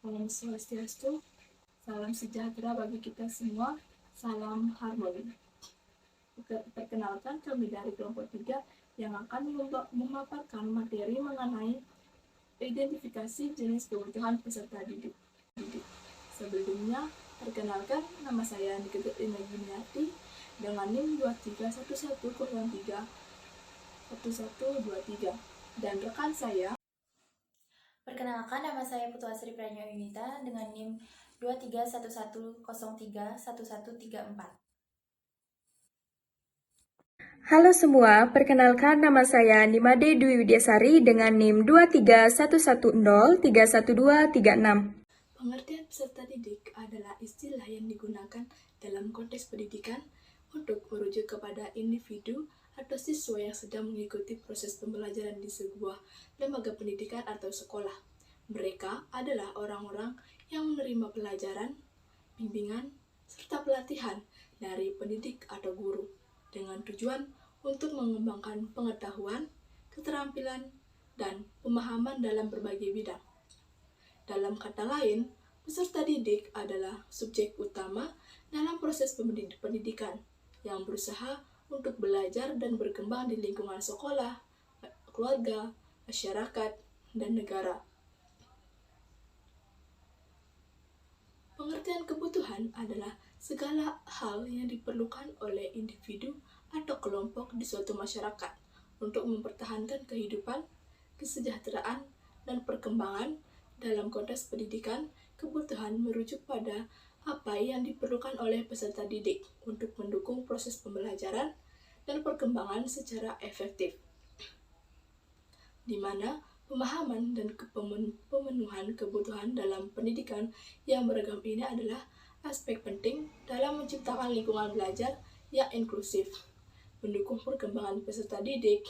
Om Swastiastu, salam sejahtera bagi kita semua, salam harmoni. Perkenalkan, kami dari kelompok 3 yang akan memaparkan materi mengenai identifikasi jenis kebutuhan peserta didik. Sebelumnya, perkenalkan, nama saya Nikita Imajiniati dengan NIM 2311031123 dan rekan saya. Perkenalkan, nama saya Putu Asri Pranyo Yunita dengan NIM 2311031134. Halo semua, perkenalkan nama saya Nimade Dwi Widyasari dengan NIM 23110312336. Pengertian peserta didik adalah istilah yang digunakan dalam konteks pendidikan untuk merujuk kepada individu atau siswa yang sedang mengikuti proses pembelajaran di sebuah lembaga pendidikan atau sekolah. Mereka adalah orang-orang yang menerima pelajaran, bimbingan, serta pelatihan dari pendidik atau guru dengan tujuan untuk mengembangkan pengetahuan, keterampilan, dan pemahaman dalam berbagai bidang. Dalam kata lain, peserta didik adalah subjek utama dalam proses pendidikan yang berusaha untuk belajar dan berkembang di lingkungan sekolah, keluarga, masyarakat, dan negara. Pengertian kebutuhan adalah segala hal yang diperlukan oleh individu atau kelompok di suatu masyarakat untuk mempertahankan kehidupan, kesejahteraan, dan perkembangan. Dalam konteks pendidikan, kebutuhan merujuk pada apa yang diperlukan oleh peserta didik untuk mendukung proses pembelajaran dan perkembangan secara efektif, di mana pemahaman dan pemenuhan kebutuhan dalam pendidikan yang beragam ini adalah aspek penting dalam menciptakan lingkungan belajar yang inklusif, mendukung perkembangan peserta didik,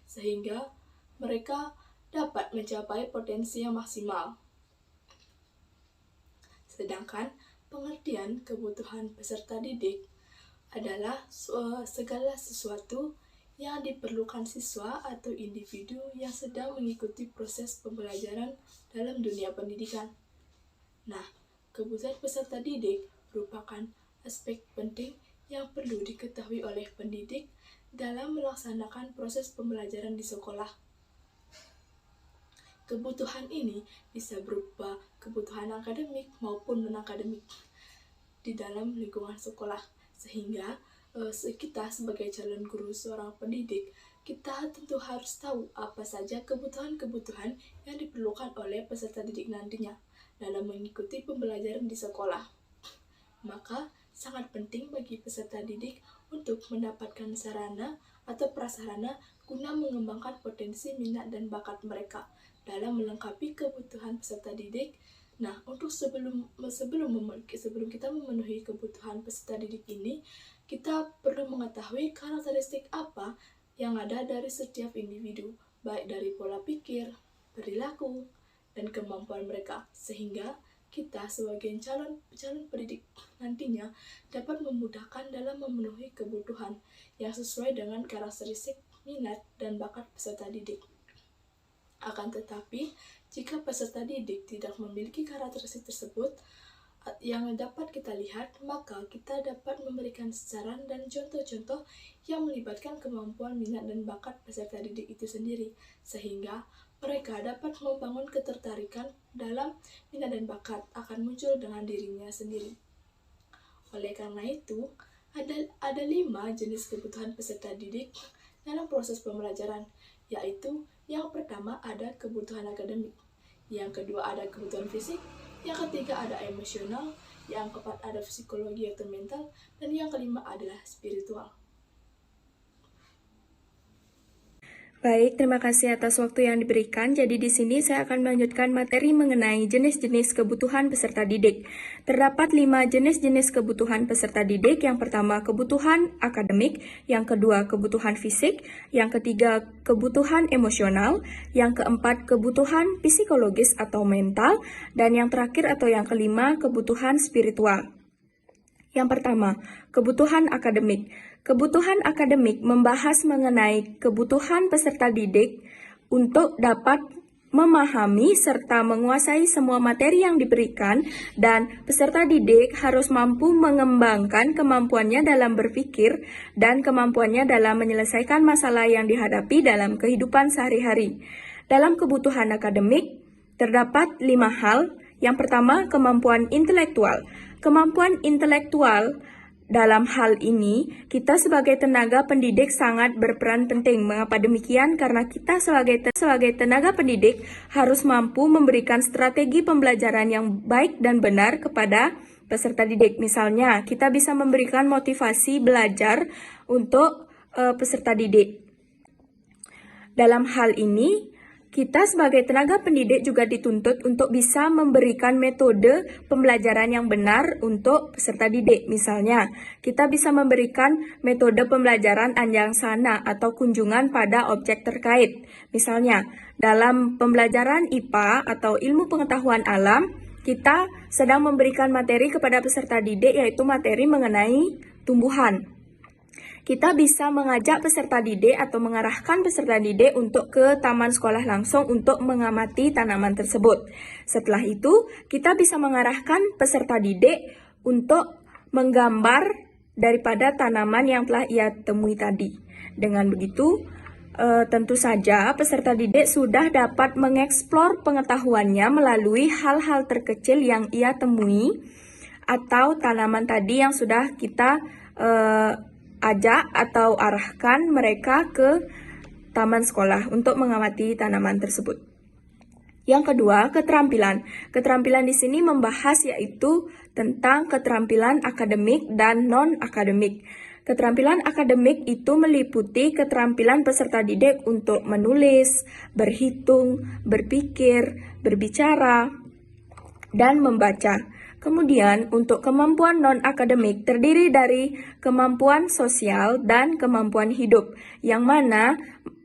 sehingga mereka dapat mencapai potensi yang maksimal. Sedangkan pengertian kebutuhan peserta didik adalah segala sesuatu yang diperlukan siswa atau individu yang sedang mengikuti proses pembelajaran dalam dunia pendidikan. Nah, kebutuhan peserta didik merupakan aspek penting yang perlu diketahui oleh pendidik dalam melaksanakan proses pembelajaran di sekolah. Kebutuhan ini bisa berupa kebutuhan akademik maupun non-akademik di dalam lingkungan sekolah, sehingga kita sebagai calon guru seorang pendidik, kita tentu harus tahu apa saja kebutuhan-kebutuhan yang diperlukan oleh peserta didik nantinya dalam mengikuti pembelajaran di sekolah. Maka sangat penting bagi peserta didik untuk mendapatkan sarana atau prasarana guna mengembangkan potensi minat dan bakat mereka dalam melengkapi kebutuhan peserta didik. Nah, untuk sebelum kita memenuhi kebutuhan peserta didik ini, kita perlu mengetahui karakteristik apa yang ada dari setiap individu, baik dari pola pikir, perilaku, dan kemampuan mereka, sehingga kita sebagai calon pendidik nantinya dapat memudahkan dalam memenuhi kebutuhan yang sesuai dengan karakteristik minat dan bakat peserta didik. Akan tetapi, jika peserta didik tidak memiliki karakteristik tersebut yang dapat kita lihat, maka kita dapat memberikan saran dan contoh-contoh yang melibatkan kemampuan minat dan bakat peserta didik itu sendiri, sehingga mereka dapat membangun ketertarikan dalam minat dan bakat akan muncul dengan dirinya sendiri. Oleh karena itu, ada 5 jenis kebutuhan peserta didik dalam proses pembelajaran, yaitu yang pertama ada kebutuhan akademik, yang kedua ada kebutuhan fisik, yang ketiga ada emosional, yang keempat ada psikologi atau mental, dan yang kelima adalah spiritual. Baik, terima kasih atas waktu yang diberikan. Jadi di sini saya akan melanjutkan materi mengenai jenis-jenis kebutuhan peserta didik. Terdapat 5 jenis-jenis kebutuhan peserta didik. Yang pertama, kebutuhan akademik, yang kedua, kebutuhan fisik, yang ketiga, kebutuhan emosional, yang keempat, kebutuhan psikologis atau mental, dan yang terakhir atau yang kelima, kebutuhan spiritual. Yang pertama, kebutuhan akademik. Kebutuhan akademik membahas mengenai kebutuhan peserta didik untuk dapat memahami serta menguasai semua materi yang diberikan, dan peserta didik harus mampu mengembangkan kemampuannya dalam berpikir dan kemampuannya dalam menyelesaikan masalah yang dihadapi dalam kehidupan sehari-hari. Dalam kebutuhan akademik, terdapat 5 hal. Yang pertama, kemampuan intelektual. Kemampuan intelektual dalam hal ini, kita sebagai tenaga pendidik sangat berperan penting. Mengapa demikian? Karena kita sebagai tenaga pendidik harus mampu memberikan strategi pembelajaran yang baik dan benar kepada peserta didik. Misalnya, kita bisa memberikan motivasi belajar untuk peserta didik. Dalam hal ini, kita sebagai tenaga pendidik juga dituntut untuk bisa memberikan metode pembelajaran yang benar untuk peserta didik. Misalnya, kita bisa memberikan metode pembelajaran anjangsana atau kunjungan pada objek terkait. Misalnya, dalam pembelajaran IPA atau ilmu pengetahuan alam, kita sedang memberikan materi kepada peserta didik, yaitu materi mengenai tumbuhan. Kita bisa mengajak peserta didik atau mengarahkan peserta didik untuk ke taman sekolah langsung untuk mengamati tanaman tersebut. Setelah itu, kita bisa mengarahkan peserta didik untuk menggambar daripada tanaman yang telah ia temui tadi. Dengan begitu, tentu saja peserta didik sudah dapat mengeksplor pengetahuannya melalui hal-hal terkecil yang ia temui atau tanaman tadi yang sudah kita ajak atau arahkan mereka ke taman sekolah untuk mengamati tanaman tersebut. Yang kedua, keterampilan. Keterampilan di sini membahas yaitu tentang keterampilan akademik dan non-akademik. Keterampilan akademik itu meliputi keterampilan peserta didik untuk menulis, berhitung, berpikir, berbicara, dan membaca. Kemudian, untuk kemampuan non-akademik terdiri dari kemampuan sosial dan kemampuan hidup, yang mana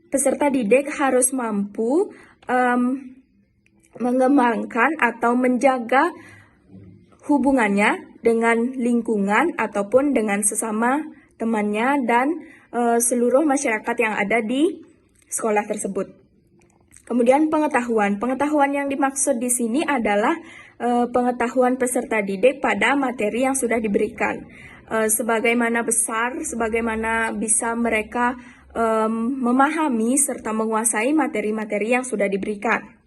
peserta didik harus mampu mengembangkan atau menjaga hubungannya dengan lingkungan ataupun dengan sesama temannya dan seluruh masyarakat yang ada di sekolah tersebut. Kemudian pengetahuan. Pengetahuan yang dimaksud di sini adalah pengetahuan peserta didik pada materi yang sudah diberikan. Sebagaimana besar, sebagaimana bisa mereka memahami serta menguasai materi-materi yang sudah diberikan.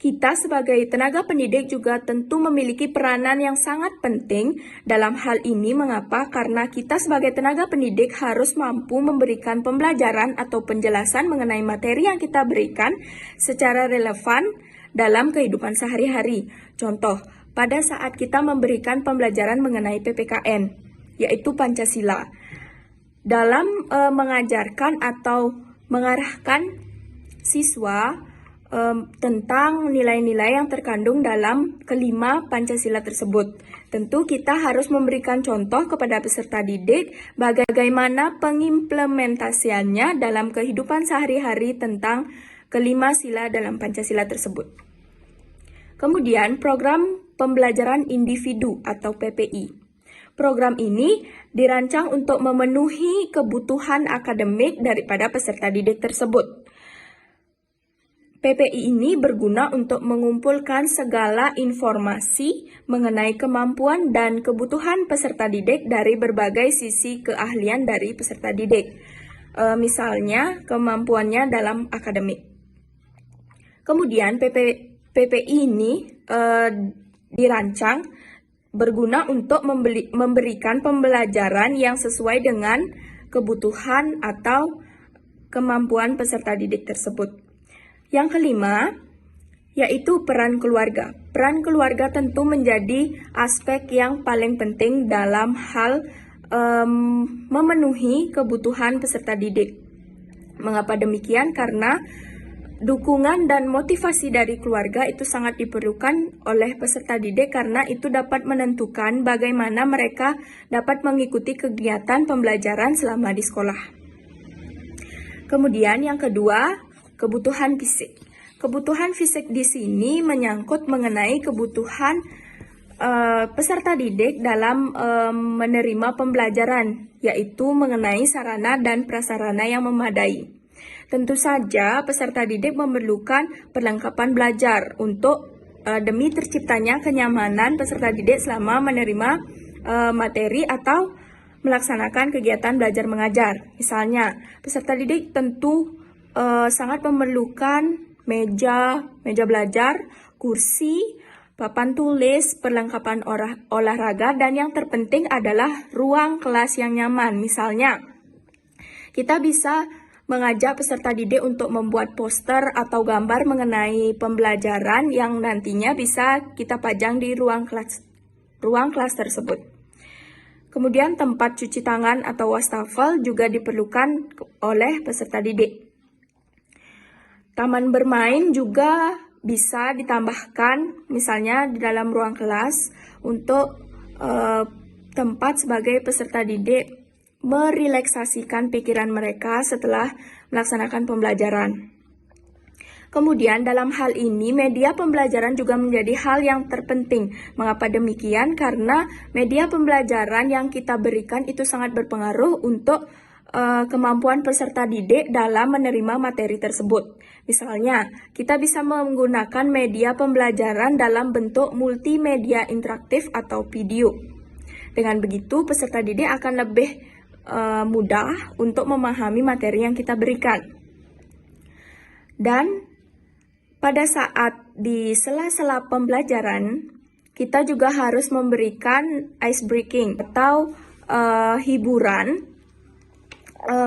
Kita sebagai tenaga pendidik juga tentu memiliki peranan yang sangat penting dalam hal ini. Mengapa? Karena kita sebagai tenaga pendidik harus mampu memberikan pembelajaran atau penjelasan mengenai materi yang kita berikan secara relevan dalam kehidupan sehari-hari. Contoh, pada saat kita memberikan pembelajaran mengenai PPKN, yaitu Pancasila, dalam mengajarkan atau mengarahkan siswa tentang nilai-nilai yang terkandung dalam kelima Pancasila tersebut. Tentu kita harus memberikan contoh kepada peserta didik bagaimana pengimplementasiannya dalam kehidupan sehari-hari tentang kelima sila dalam Pancasila tersebut. Kemudian program pembelajaran individu atau PPI. Program ini dirancang untuk memenuhi kebutuhan akademik daripada peserta didik tersebut. PPI ini berguna untuk mengumpulkan segala informasi mengenai kemampuan dan kebutuhan peserta didik dari berbagai sisi keahlian dari peserta didik. Misalnya, kemampuannya dalam akademik. Kemudian, PPI ini dirancang berguna untuk memberikan pembelajaran yang sesuai dengan kebutuhan atau kemampuan peserta didik tersebut. Yang kelima, yaitu peran keluarga. Peran keluarga tentu menjadi aspek yang paling penting dalam hal memenuhi kebutuhan peserta didik. Mengapa demikian? Karena dukungan dan motivasi dari keluarga itu sangat diperlukan oleh peserta didik karena itu dapat menentukan bagaimana mereka dapat mengikuti kegiatan pembelajaran selama di sekolah. Kemudian yang kedua, kebutuhan fisik. Kebutuhan fisik di sini menyangkut mengenai kebutuhan peserta didik dalam menerima pembelajaran, yaitu mengenai sarana dan prasarana yang memadai. Tentu saja peserta didik memerlukan perlengkapan belajar untuk demi terciptanya kenyamanan peserta didik selama menerima materi atau melaksanakan kegiatan belajar mengajar. Misalnya, peserta didik tentu sangat memerlukan meja belajar, kursi, papan tulis, perlengkapan olahraga, dan yang terpenting adalah ruang kelas yang nyaman. Misalnya, kita bisa mengajak peserta didik untuk membuat poster atau gambar mengenai pembelajaran yang nantinya bisa kita pajang di ruang kelas tersebut. Kemudian tempat cuci tangan atau wastafel juga diperlukan oleh peserta didik. Taman bermain juga bisa ditambahkan misalnya di dalam ruang kelas untuk tempat sebagai peserta didik merelaksasikan pikiran mereka setelah melaksanakan pembelajaran. Kemudian dalam hal ini media pembelajaran juga menjadi hal yang terpenting. Mengapa demikian? Karena media pembelajaran yang kita berikan itu sangat berpengaruh untuk kemampuan peserta didik dalam menerima materi tersebut. Misalnya, kita bisa menggunakan media pembelajaran dalam bentuk multimedia interaktif atau video. Dengan begitu, peserta didik akan lebih mudah untuk memahami materi yang kita berikan. Dan pada saat di sela-sela pembelajaran, kita juga harus memberikan ice breaking atau hiburan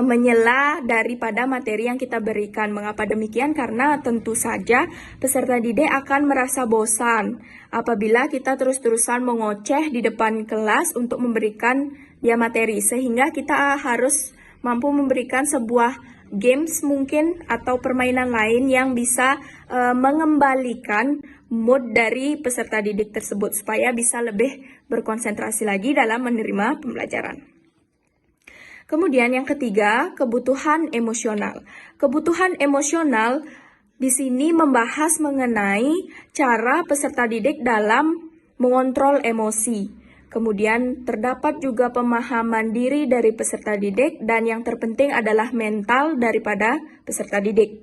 menyela daripada materi yang kita berikan. Mengapa demikian? Karena tentu saja peserta didik akan merasa bosan apabila kita terus-terusan mengoceh di depan kelas untuk memberikan dia materi. Sehingga kita harus mampu memberikan sebuah games mungkin atau permainan lain yang bisa mengembalikan mood dari peserta didik tersebut supaya bisa lebih berkonsentrasi lagi dalam menerima pembelajaran. Kemudian yang ketiga, kebutuhan emosional. Kebutuhan emosional di sini membahas mengenai cara peserta didik dalam mengontrol emosi. Kemudian terdapat juga pemahaman diri dari peserta didik dan yang terpenting adalah mental daripada peserta didik.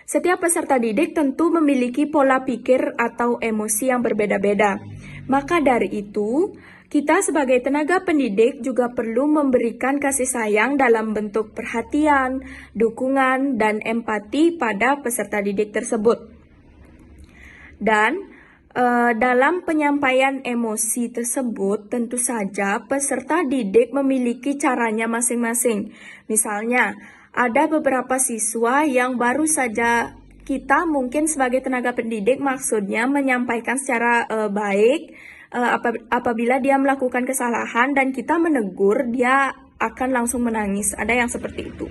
Setiap peserta didik tentu memiliki pola pikir atau emosi yang berbeda-beda. Maka dari itu, kita sebagai tenaga pendidik juga perlu memberikan kasih sayang dalam bentuk perhatian, dukungan, dan empati pada peserta didik tersebut. Dan dalam penyampaian emosi tersebut, tentu saja peserta didik memiliki caranya masing-masing. Misalnya, ada beberapa siswa yang baru saja kita mungkin sebagai tenaga pendidik maksudnya menyampaikan secara baik apabila dia melakukan kesalahan dan kita menegur, dia akan langsung menangis. Ada yang seperti itu.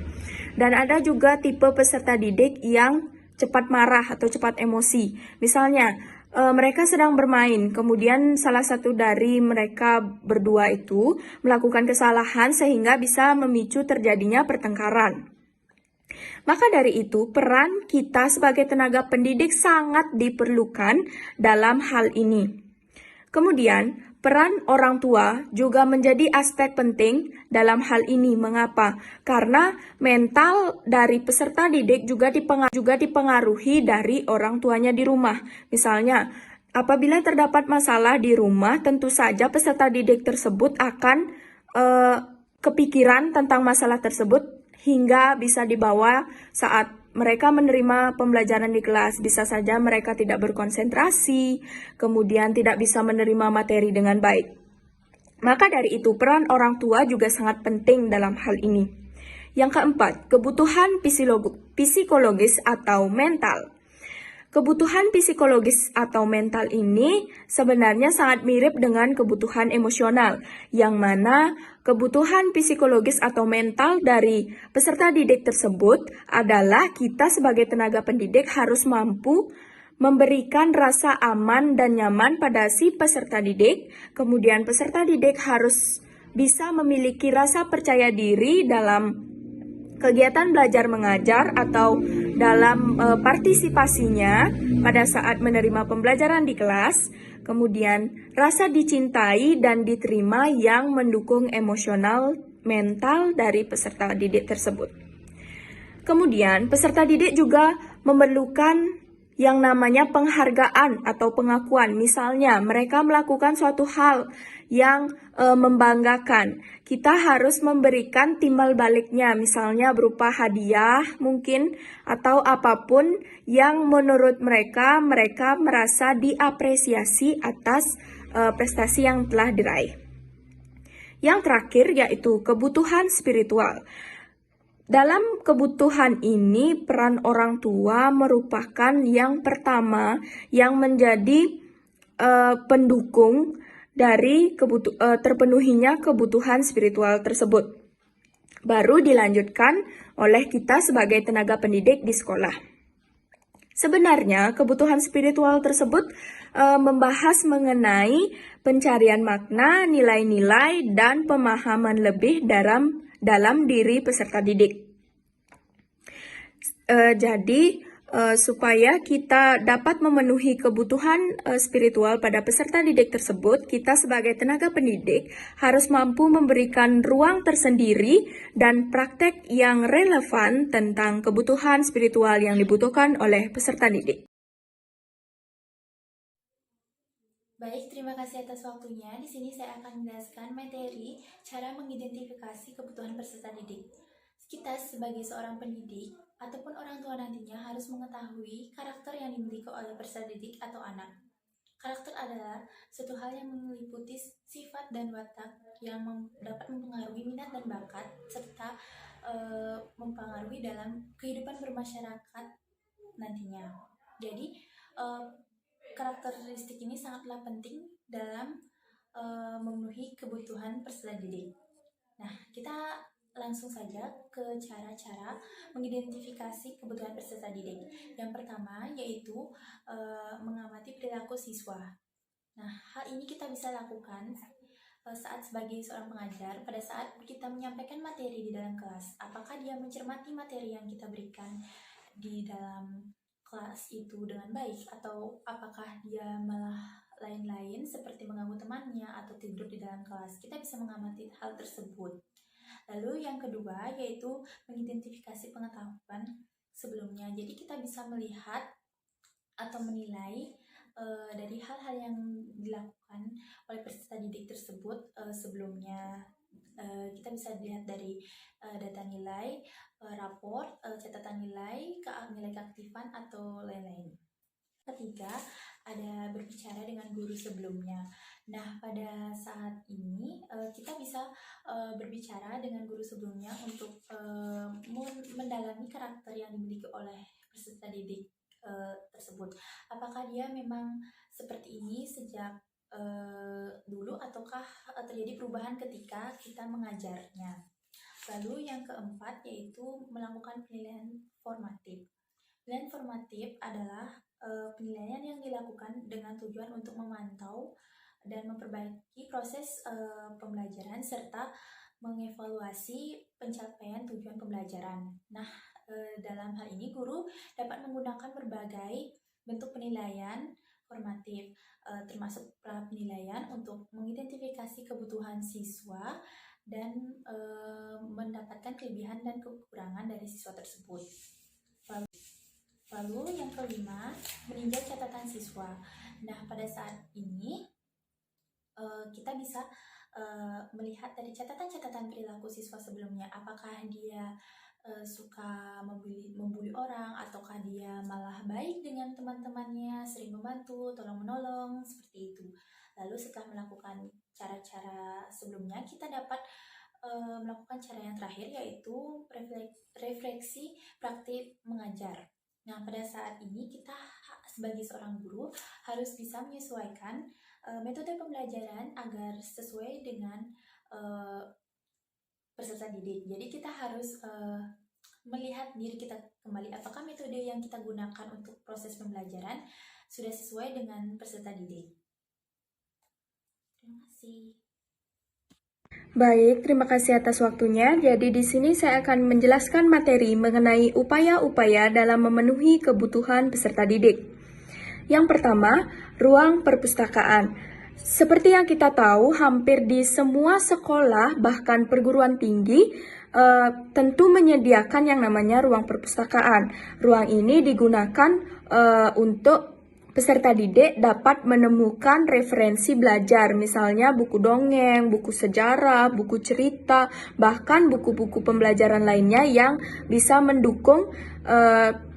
Dan ada juga tipe peserta didik yang cepat marah atau cepat emosi. Misalnya, mereka sedang bermain, kemudian salah satu dari mereka berdua itu melakukan kesalahan sehingga bisa memicu terjadinya pertengkaran. Maka dari itu, peran kita sebagai tenaga pendidik sangat diperlukan dalam hal ini. Kemudian, peran orang tua juga menjadi aspek penting dalam hal ini. Mengapa? Karena mental dari peserta didik juga dipengaruhi dari orang tuanya di rumah. Misalnya, apabila terdapat masalah di rumah, tentu saja peserta didik tersebut akan kepikiran tentang masalah tersebut hingga bisa dibawa saat mereka menerima pembelajaran di kelas. Bisa saja mereka tidak berkonsentrasi, kemudian tidak bisa menerima materi dengan baik. Maka dari itu, peran orang tua juga sangat penting dalam hal ini. Yang keempat, kebutuhan psikologis atau mental. Kebutuhan psikologis atau mental ini sebenarnya sangat mirip dengan kebutuhan emosional, yang mana kebutuhan psikologis atau mental dari peserta didik tersebut adalah kita sebagai tenaga pendidik harus mampu memberikan rasa aman dan nyaman pada si peserta didik. Kemudian peserta didik harus bisa memiliki rasa percaya diri dalam kegiatan belajar mengajar atau dalam partisipasinya pada saat menerima pembelajaran di kelas, kemudian rasa dicintai dan diterima yang mendukung emosional mental dari peserta didik tersebut. Kemudian, peserta didik juga memerlukan yang namanya penghargaan atau pengakuan. Misalnya, mereka melakukan suatu hal yang membanggakan. Kita harus memberikan timbal baliknya, misalnya berupa hadiah mungkin atau apapun yang menurut mereka merasa diapresiasi atas prestasi yang telah diraih. Yang terakhir yaitu kebutuhan spiritual. Dalam kebutuhan ini, peran orang tua merupakan yang pertama yang menjadi pendukung dari terpenuhinya kebutuhan spiritual tersebut. Baru dilanjutkan oleh kita sebagai tenaga pendidik di sekolah. Sebenarnya, kebutuhan spiritual tersebut membahas mengenai pencarian makna, nilai-nilai, dan pemahaman lebih dalam diri peserta didik. Jadi, supaya kita dapat memenuhi kebutuhan spiritual pada peserta didik tersebut, kita sebagai tenaga pendidik harus mampu memberikan ruang tersendiri dan praktek yang relevan tentang kebutuhan spiritual yang dibutuhkan oleh peserta didik. Baik, terima kasih atas waktunya. Di sini saya akan menjelaskan materi cara mengidentifikasi kebutuhan peserta didik. Kita sebagai seorang pendidik ataupun orang tua nantinya harus mengetahui karakter yang dimiliki oleh peserta didik atau anak. Karakter adalah suatu hal yang meliputi sifat dan watak yang dapat mempengaruhi minat dan bakat serta mempengaruhi dalam kehidupan bermasyarakat nantinya. Jadi, karakteristik ini sangatlah penting dalam memenuhi kebutuhan peserta didik. Nah, kita langsung saja ke cara-cara mengidentifikasi kebutuhan peserta didik. Yang pertama yaitu mengamati perilaku siswa. Nah, hal ini kita bisa lakukan saat sebagai seorang pengajar pada saat kita menyampaikan materi di dalam kelas. Apakah dia mencermati materi yang kita berikan di dalam kelas itu dengan baik, atau apakah dia malah lain-lain seperti mengganggu temannya atau tidur di dalam kelas. Kita bisa mengamati hal tersebut. Lalu yang kedua yaitu mengidentifikasi pengetahuan sebelumnya. Jadi kita bisa melihat atau menilai dari hal-hal yang dilakukan oleh peserta didik tersebut sebelumnya. Kita bisa lihat dari data nilai, rapor, catatan nilai, nilai keaktifan atau lain-lain. Ketiga, ada berbicara dengan guru sebelumnya. Nah, pada saat ini kita bisa berbicara dengan guru sebelumnya untuk mendalami karakter yang dimiliki oleh peserta didik tersebut. Apakah dia memang seperti ini sejak dulu ataukah terjadi perubahan ketika kita mengajarnya. Lalu yang keempat yaitu melakukan penilaian formatif. Penilaian formatif adalah penilaian yang dilakukan dengan tujuan untuk memantau dan memperbaiki proses pembelajaran serta mengevaluasi pencapaian tujuan pembelajaran. Nah, dalam hal ini guru dapat menggunakan berbagai bentuk penilaian formatif, termasuk penilaian untuk mengidentifikasi kebutuhan siswa dan mendapatkan kelebihan dan kekurangan dari siswa tersebut. Lalu yang kelima, meninjau catatan siswa. Nah, pada saat ini kita bisa melihat dari catatan-catatan perilaku siswa sebelumnya. Apakah dia suka membuli orang, ataukah dia malah baik dengan teman-temannya, sering membantu, tolong-menolong, seperti itu. Lalu setelah melakukan cara-cara sebelumnya, kita dapat melakukan cara yang terakhir yaitu refleksi praktik mengajar. Nah, pada saat ini kita sebagai seorang guru harus bisa menyesuaikan metode pembelajaran agar sesuai dengan peserta didik. Jadi kita harus melihat diri kita kembali, apakah metode yang kita gunakan untuk proses pembelajaran sudah sesuai dengan peserta didik. Terima kasih. Baik, terima kasih atas waktunya. Jadi di sini saya akan menjelaskan materi mengenai upaya-upaya dalam memenuhi kebutuhan peserta didik. Yang pertama, ruang perpustakaan. Seperti yang kita tahu, hampir di semua sekolah, bahkan perguruan tinggi, tentu menyediakan yang namanya ruang perpustakaan. Ruang ini digunakan untuk peserta didik dapat menemukan referensi belajar, misalnya buku dongeng, buku sejarah, buku cerita, bahkan buku-buku pembelajaran lainnya yang bisa mendukung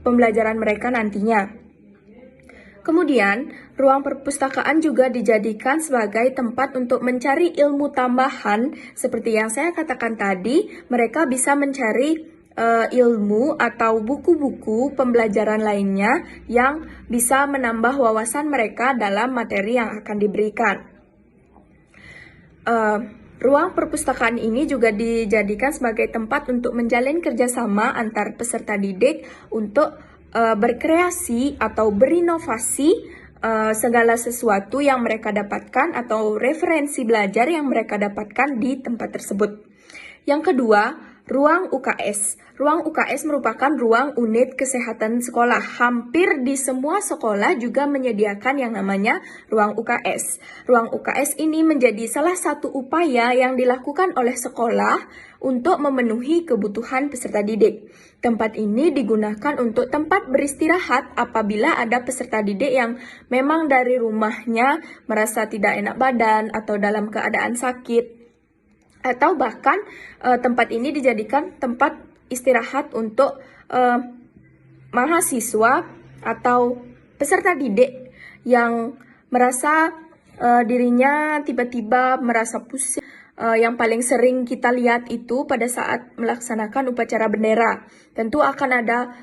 pembelajaran mereka nantinya. Kemudian, ruang perpustakaan juga dijadikan sebagai tempat untuk mencari ilmu tambahan. Seperti yang saya katakan tadi, mereka bisa mencari ilmu atau buku-buku pembelajaran lainnya yang bisa menambah wawasan mereka dalam materi yang akan diberikan. Ruang perpustakaan ini juga dijadikan sebagai tempat untuk menjalin kerjasama antar peserta didik untuk berkreasi atau berinovasi segala sesuatu yang mereka dapatkan atau referensi belajar yang mereka dapatkan di tempat tersebut. Yang kedua, ruang UKS. Ruang UKS merupakan ruang unit kesehatan sekolah. Hampir di semua sekolah juga menyediakan yang namanya ruang UKS. Ruang UKS ini menjadi salah satu upaya yang dilakukan oleh sekolah untuk memenuhi kebutuhan peserta didik. Tempat ini digunakan untuk tempat beristirahat apabila ada peserta didik yang memang dari rumahnya merasa tidak enak badan atau dalam keadaan sakit. Atau bahkan tempat ini dijadikan tempat istirahat untuk mahasiswa atau peserta didik yang merasa dirinya tiba-tiba merasa pusing. Yang paling sering kita lihat itu pada saat melaksanakan upacara bendera. Tentu akan ada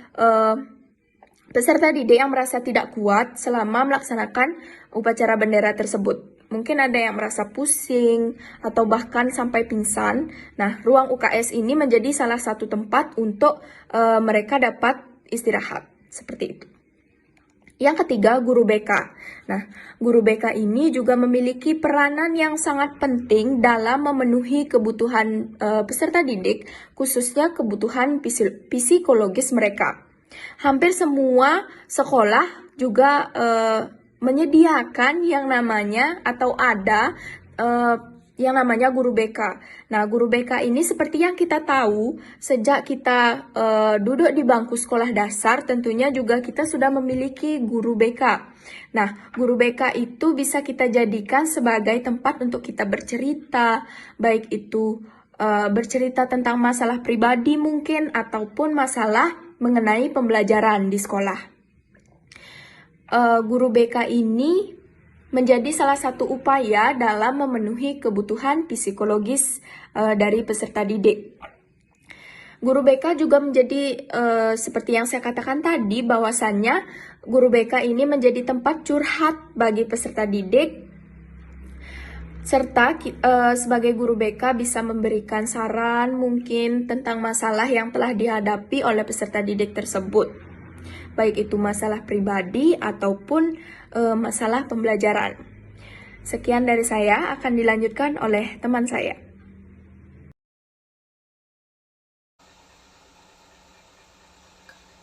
peserta didik yang merasa tidak kuat selama melaksanakan upacara bendera tersebut. Mungkin ada yang merasa pusing atau bahkan sampai pingsan. Nah, ruang UKS ini menjadi salah satu tempat untuk mereka dapat istirahat. Seperti itu. Yang ketiga, guru BK. Nah, guru BK ini juga memiliki peranan yang sangat penting dalam memenuhi kebutuhan peserta didik, khususnya kebutuhan psikologis mereka. Hampir semua sekolah juga menyediakan yang namanya atau ada yang namanya guru BK. Nah, guru BK ini seperti yang kita tahu, sejak kita duduk di bangku sekolah dasar, tentunya juga kita sudah memiliki guru BK. Nah, guru BK itu bisa kita jadikan sebagai tempat untuk kita bercerita, baik itu bercerita tentang masalah pribadi mungkin, ataupun masalah mengenai pembelajaran di sekolah. Guru BK ini menjadi salah satu upaya dalam memenuhi kebutuhan psikologis dari peserta didik. Guru BK juga menjadi seperti yang saya katakan tadi, bahwasannya guru BK ini menjadi tempat curhat bagi peserta didik, serta sebagai guru BK bisa memberikan saran mungkin tentang masalah yang telah dihadapi oleh peserta didik tersebut, baik itu masalah pribadi ataupun masalah pembelajaran. Sekian dari saya, akan dilanjutkan oleh teman saya.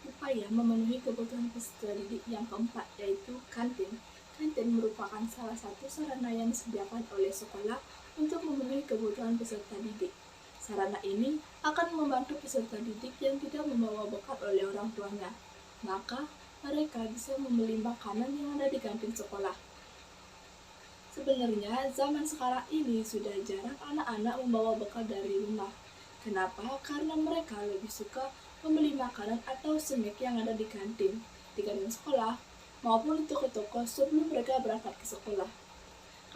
Upaya memenuhi kebutuhan peserta didik yang keempat yaitu kantin. Kantin merupakan salah satu sarana yang disediakan oleh sekolah untuk memenuhi kebutuhan peserta didik. Sarana ini akan membantu peserta didik yang tidak membawa bekal oleh orang tuanya. Maka mereka bisa membeli makanan yang ada di kantin sekolah. Sebenarnya zaman sekarang ini sudah jarang anak-anak membawa bekal dari rumah. Kenapa? Karena mereka lebih suka membeli makanan atau snack yang ada di kantin sekolah maupun di toko-toko sebelum mereka berangkat ke sekolah.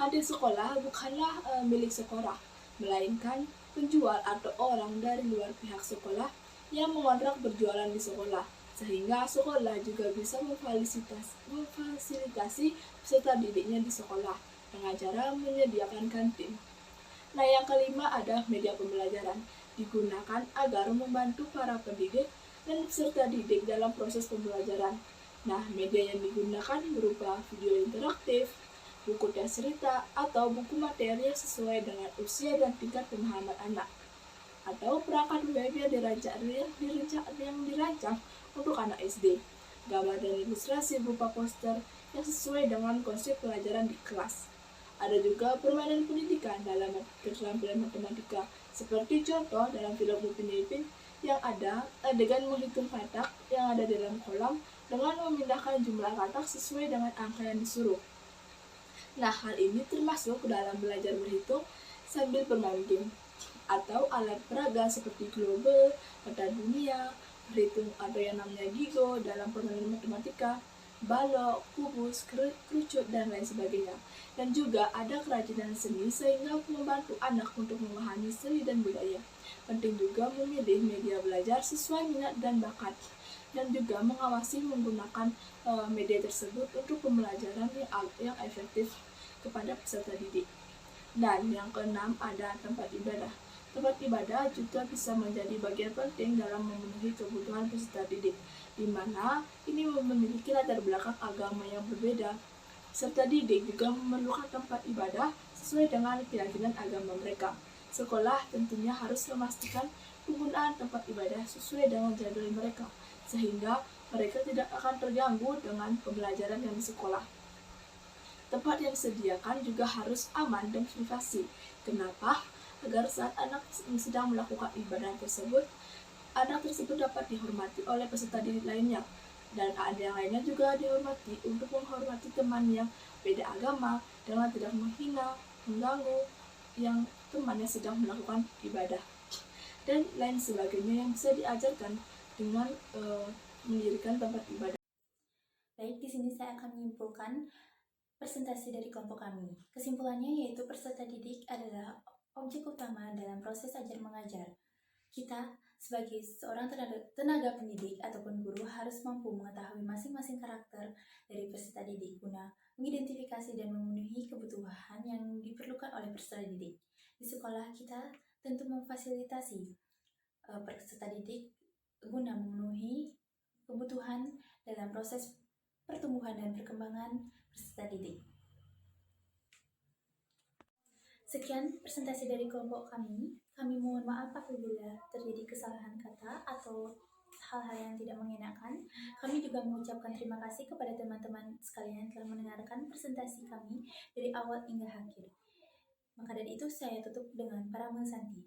Kantin sekolah bukanlah milik sekolah, melainkan penjual atau orang dari luar pihak sekolah yang mengontrak berjualan di sekolah, sehingga sekolah juga bisa memfasilitasi peserta didiknya di sekolah dengan cara menyediakan kantin. Nah, yang kelima ada media pembelajaran, digunakan agar membantu para pendidik dan peserta didik dalam proses pembelajaran. Nah, media yang digunakan berupa video interaktif, buku dan cerita, atau buku materi yang sesuai dengan usia dan tingkat pemahaman anak, atau perangkat web yang dirancang untuk anak SD, gambar dan ilustrasi berupa poster yang sesuai dengan konsep pelajaran di kelas, Ada juga permainan pendidikan dalam keterampilan matematika, seperti contoh dalam film Upin Ipin yang ada adegan menghitung katak yang ada dalam kolam dengan memindahkan jumlah katak sesuai dengan angka yang disuruh. Nah, hal ini termasuk dalam belajar berhitung sambil bermain game atau alat peraga seperti global, peta dunia, berhitung atau yang namanya gigo dalam permainan matematika, balok, kubus, kerucut, dan lain sebagainya. Dan juga ada kerajinan seni sehingga membantu anak untuk memahami seni dan budaya. Penting juga memilih media belajar sesuai minat dan bakat, dan juga mengawasi menggunakan media tersebut untuk pembelajaran yang efektif kepada peserta didik. Dan yang keenam ada tempat ibadah. Tempat ibadah juga bisa menjadi bagian penting dalam memenuhi kebutuhan peserta didik, di mana ini memiliki latar belakang agama yang berbeda. Peserta didik juga memerlukan tempat ibadah sesuai dengan keyakinan agama mereka. Sekolah tentunya harus memastikan penggunaan tempat ibadah sesuai dengan jadwal mereka, sehingga mereka tidak akan terganggu dengan pembelajaran yang di sekolah. Tempat yang disediakan juga harus aman dan privasi. Kenapa? Agar saat anak sedang melakukan ibadah tersebut, anak tersebut dapat dihormati oleh peserta didik lainnya. Dan ada yang lainnya juga dihormati untuk menghormati teman yang beda agama dengan tidak menghina, mengganggu yang temannya sedang melakukan ibadah. Dan lain sebagainya yang bisa diajarkan dengan mendirikan tempat ibadah. Baik, di sini saya akan menyimpulkan presentasi dari kelompok kami. Kesimpulannya yaitu peserta didik adalah objek utama dalam proses ajar mengajar. Kita sebagai seorang tenaga pendidik ataupun guru harus mampu mengetahui masing-masing karakter dari peserta didik guna mengidentifikasi dan memenuhi kebutuhan yang diperlukan oleh peserta didik. Di sekolah kita tentu memfasilitasi peserta didik guna memenuhi kebutuhan dalam proses pertumbuhan dan perkembangan peserta didik. Sekian presentasi dari kelompok kami. Kami mohon maaf apabila terjadi kesalahan kata atau hal-hal yang tidak mengenakan. Kami juga mengucapkan terima kasih kepada teman-teman sekalian yang telah mendengarkan presentasi kami dari awal hingga akhir. Maka dari itu saya tutup dengan Parama Santi.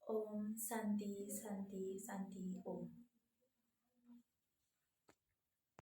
Om Santi Santi Santi Om.